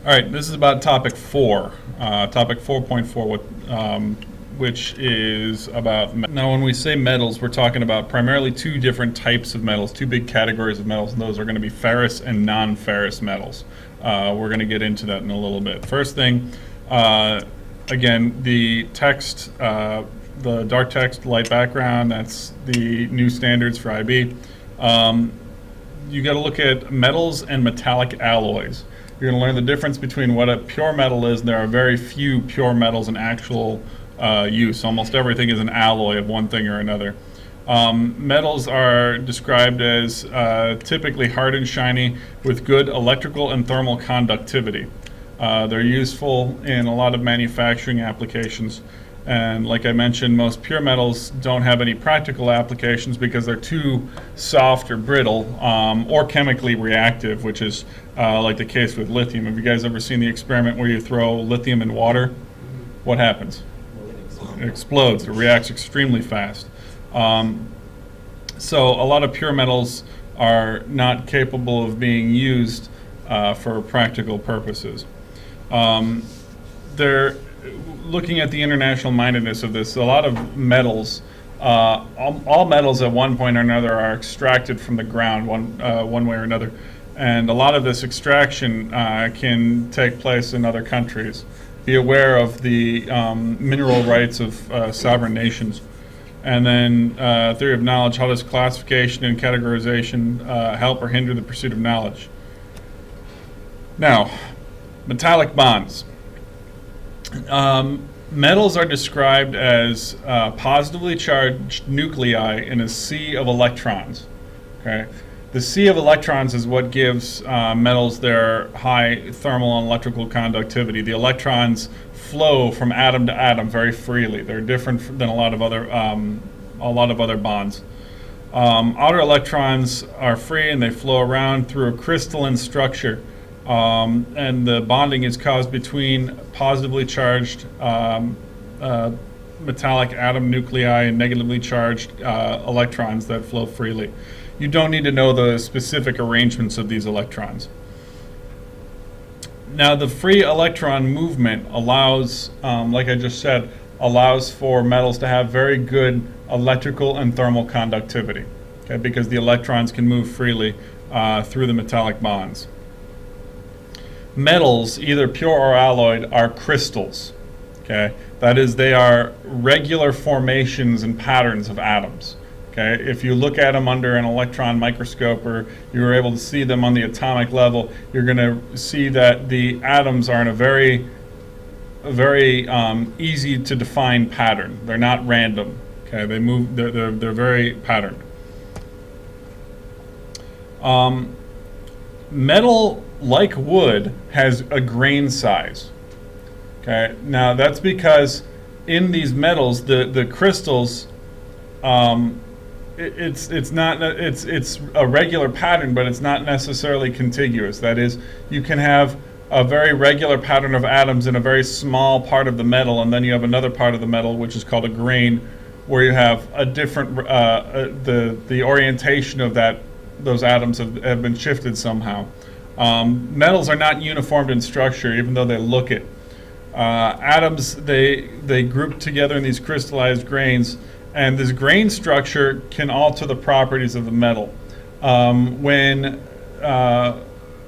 All right, this is about topic 4, topic 4.4, which is about, now when we say metals, we're talking about primarily two different types of metals, two big categories of metals, and those are going to be ferrous and non-ferrous metals. We're going to get into that in a little bit. First thing, again, the text, the dark text, light background, that's the new standards for IB. You got to look at metals and metallic alloys. You're going to learn the difference between what a pure metal is. There are very few pure metals in actual use. Almost everything is an alloy of one thing or another. Metals are described as typically hard and shiny with good electrical and thermal conductivity. They're useful in a lot of manufacturing applications. And like I mentioned, most pure metals don't have any practical applications because they're too soft or brittle or chemically reactive, which is like the case with lithium. Have you guys ever seen the experiment where you throw lithium in water? What happens? It explodes. It reacts extremely fast. So a lot of pure metals are not capable of being used for practical purposes. They're looking at the international mindedness of this. A lot of metals, all metals at one point or another are extracted from the ground one way or another. And a lot of this extraction can take place in other countries. Be aware of the mineral rights of sovereign nations. And then theory of knowledge, how does classification and categorization help or hinder the pursuit of knowledge? Now, metallic bonds. Metals are described as positively charged nuclei in a sea of electrons. Okay? The sea of electrons is what gives metals their high thermal and electrical conductivity. The electrons flow from atom to atom very freely. They're different than a lot of other bonds. Outer electrons are free and they flow around through a crystalline structure. And the bonding is caused between positively charged metallic atom nuclei and negatively charged electrons that flow freely. You don't need to know the specific arrangements of these electrons. Now, the free electron movement allows, like I just said, allows for metals to have very good electrical and thermal conductivity, okay, because the electrons can move freely through the metallic bonds. Metals, either pure or alloyed, are crystals. Okay, that is, they are regular formations and patterns of atoms. Okay, if you look at them under an electron microscope, or you were able to see them on the atomic level, you're going to see that the atoms are in a very easy to define pattern. They're not random. Okay, they move. They're very patterned. Metal, like wood, has a grain size. Okay, now that's because in these metals, the crystals, it's a regular pattern, but it's not necessarily contiguous. That is, you can have a very regular pattern of atoms in a very small part of the metal, and then you have another part of the metal, which is called a grain, where you have a different the orientation of those atoms have been shifted somehow. Metals are not uniformed in structure, even though they look it. Atoms, they group together in these crystallized grains, and this grain structure can alter the properties of the metal.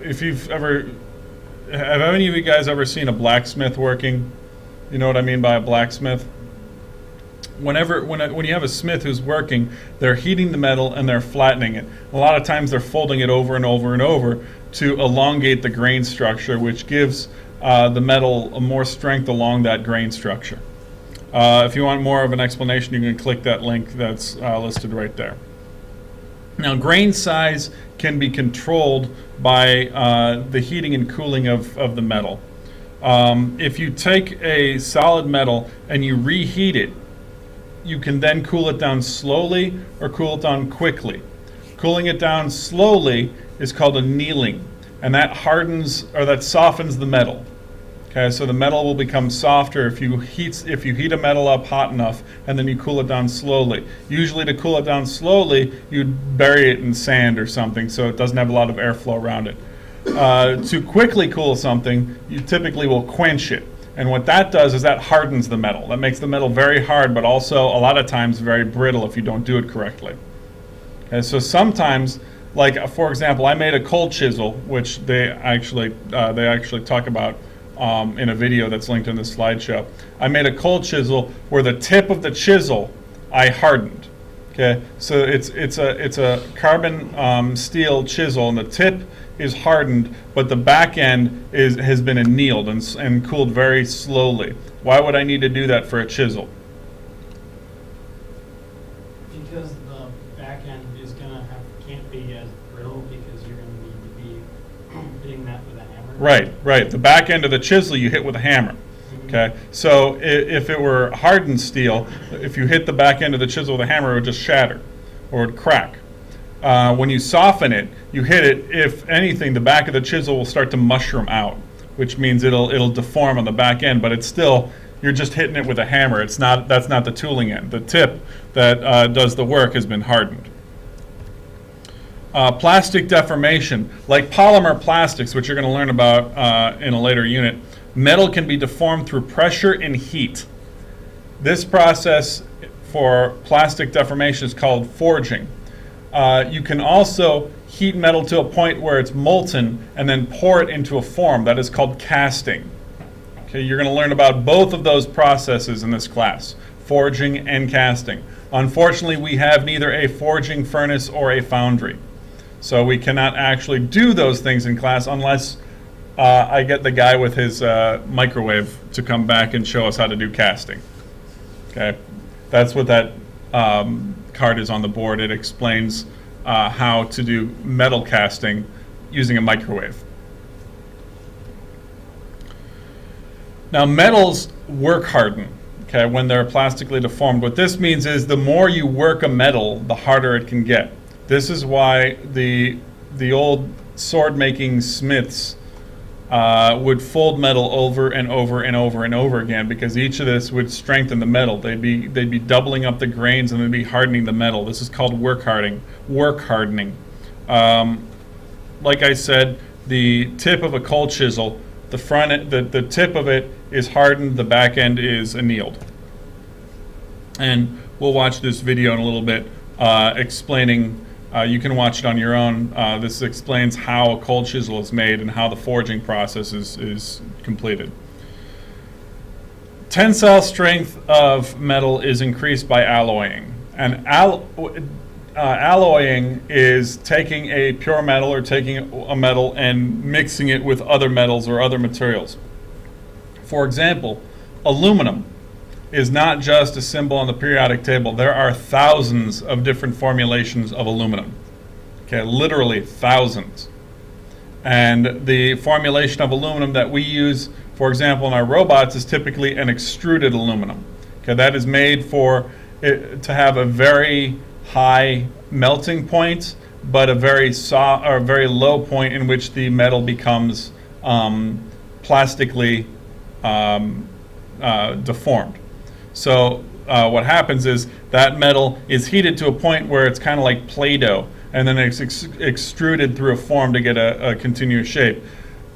If you've ever, have any of you guys ever seen a blacksmith working? You know what I mean by a blacksmith? When you have a smith who's working, they're heating the metal and they're flattening it. A lot of times they're folding it over and over and over to elongate the grain structure, which gives the metal more strength along that grain structure. If you want more of an explanation, you can click that link that's listed right there. Now, grain size can be controlled by the heating and cooling of the metal. If you take a solid metal and you reheat it, you can then cool it down slowly or cool it down quickly. Cooling it down slowly is called annealing, and that hardens or that softens the metal. Okay, so the metal will become softer if you heat a metal up hot enough and then you cool it down slowly. Usually, to cool it down slowly, you'd bury it in sand or something so it doesn't have a lot of airflow around it. To quickly cool something, you typically will quench it. And what that does is that hardens the metal. That makes the metal very hard, but also a lot of times very brittle if you don't do it correctly. Okay, so sometimes, like for example, I made a cold chisel, which they actually talk about in a video that's linked in this slideshow. I made a cold chisel where the tip of the chisel I hardened. Okay, so it's a carbon steel chisel, and the tip is hardened, but the back end has been annealed and cooled very slowly. Why would I need to do that for a chisel? Because the back end is can't be as brittle because you're going to need to be hitting that with a hammer. Right. The back end of the chisel you hit with a hammer. Okay, so if it were hardened steel, if you hit the back end of the chisel with a hammer, it would just shatter or it would crack. When you soften it, you hit it, if anything, the back of the chisel will start to mushroom out, which means it'll deform on the back end, but it's still, you're just hitting it with a hammer. That's not the tooling end. The tip that does the work has been hardened. Plastic deformation, like polymer plastics, which you're going to learn about in a later unit, metal can be deformed through pressure and heat. This process for plastic deformation is called forging. You can also heat metal to a point where it's molten and then pour it into a form. That is called casting. Okay, you're going to learn about both of those processes in this class, forging and casting. Unfortunately, we have neither a forging furnace or a foundry. So we cannot actually do those things in class unless I get the guy with his microwave to come back and show us how to do casting. Okay, that's what that card is on the board. It explains how to do metal casting using a microwave. Now, metals work harden, okay, when they're plastically deformed. What this means is the more you work a metal, the harder it can get. This is why the old sword-making smiths would fold metal over and over and over and over again, because each of this would strengthen the metal. They'd be doubling up the grains and they'd be hardening the metal. This is called work hardening. Like I said, the tip of a cold chisel, the tip of it is hardened, the back end is annealed. And we'll watch this video in a little bit explaining. You can watch it on your own. This explains how a cold chisel is made and how the forging process is completed. Tensile strength of metal is increased by alloying. And alloying is taking a pure metal or taking a metal and mixing it with other metals or other materials. For example, aluminum is not just a symbol on the periodic table. There are thousands of different formulations of aluminum. Okay, literally thousands. And the formulation of aluminum that we use, for example, in our robots is typically an extruded aluminum. Okay, that is made for it to have a very high melting point, but a very soft or very low point in which the metal becomes plastically deformed. So what happens is that metal is heated to a point where it's kind of like Play-Doh, and then it's extruded through a form to get a continuous shape.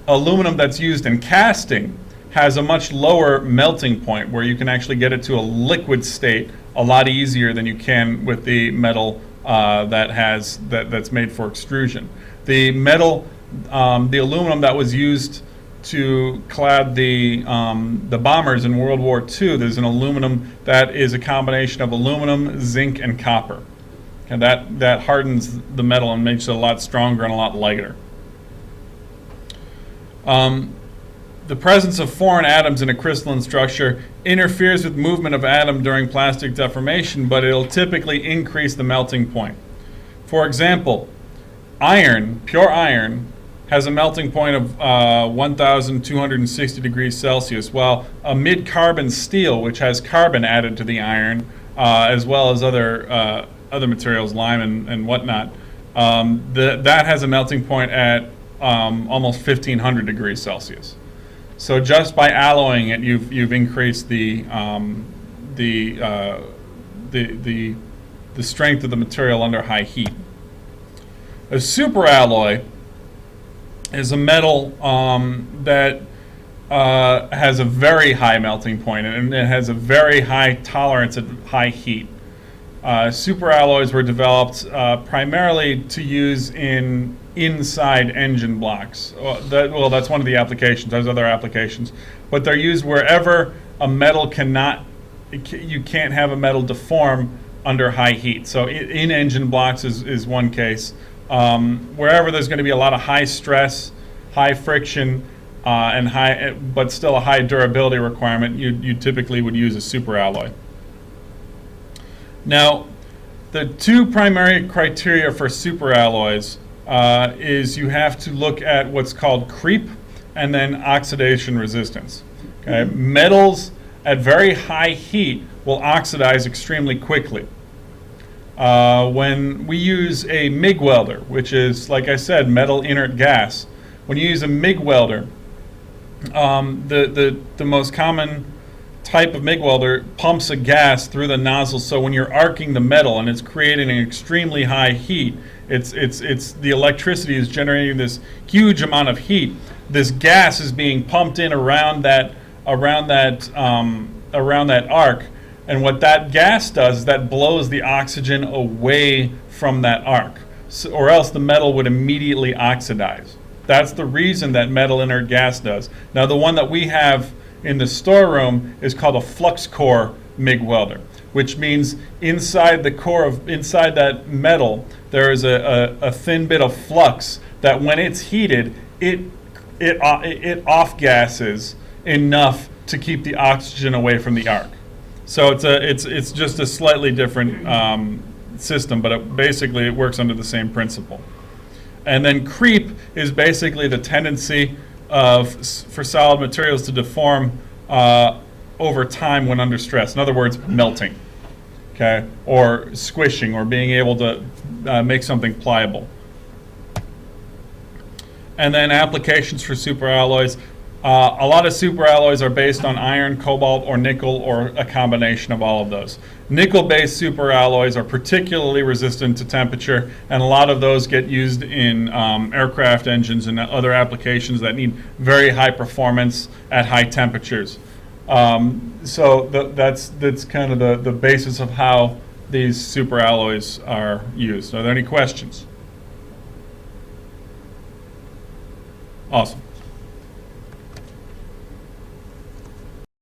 Aluminum that's used in casting has a much lower melting point where you can actually get it to a liquid state a lot easier than you can with the metal that's made for extrusion. The aluminum that was used to clad the bombers in World War II, there's an aluminum that is a combination of aluminum, zinc, and copper. And that hardens the metal and makes it a lot stronger and a lot lighter. The presence of foreign atoms in a crystalline structure interferes with movement of atom during plastic deformation, but it'll typically increase the melting point. For example, iron, pure iron, has a melting point of 1,260 degrees Celsius, while a mid-carbon steel, which has carbon added to the iron, as well as other materials, lime and whatnot, that has a melting point at almost 1,500 degrees Celsius. So just by alloying it, you've increased the strength of the material under high heat. A superalloy is a metal that has a very high melting point, and it has a very high tolerance at high heat. Superalloys were developed primarily to use in inside engine blocks. Well, that's one of the applications. There's other applications, but they're used wherever a metal you can't have a metal deform under high heat. So in engine blocks is one case. Wherever there's going to be a lot of high stress, high friction, but still a high durability requirement, you typically would use a superalloy. Now, the two primary criteria for superalloys is you have to look at what's called creep and then oxidation resistance. Okay? Metals at very high heat will oxidize extremely quickly. When we use a MIG welder, which is, like I said, metal inert gas, when you use a MIG welder, the most common type of MIG welder pumps a gas through the nozzle, so when you're arcing the metal and it's creating an extremely high heat, the electricity is generating this huge amount of heat. This gas is being pumped in around that arc, and what that gas does is that blows the oxygen away from that arc, or else the metal would immediately oxidize. That's the reason that metal inert gas does. Now, the one that we have in the storeroom is called a flux core MIG welder, which means inside that metal there is a thin bit of flux that when it's heated, it off gases enough to keep the oxygen away from the arc. So it's just a slightly different system, but basically it works under the same principle. And then creep is basically the tendency for solid materials to deform over time when under stress. In other words, melting, okay, or squishing, or being able to make something pliable. And then applications for superalloys. A lot of superalloys are based on iron, cobalt, or nickel, or a combination of all of those. Nickel-based superalloys are particularly resistant to temperature, and a lot of those get used in aircraft engines and other applications that need very high performance at high temperatures. So that's kind of the basis of how these superalloys are used. Are there any questions? Awesome.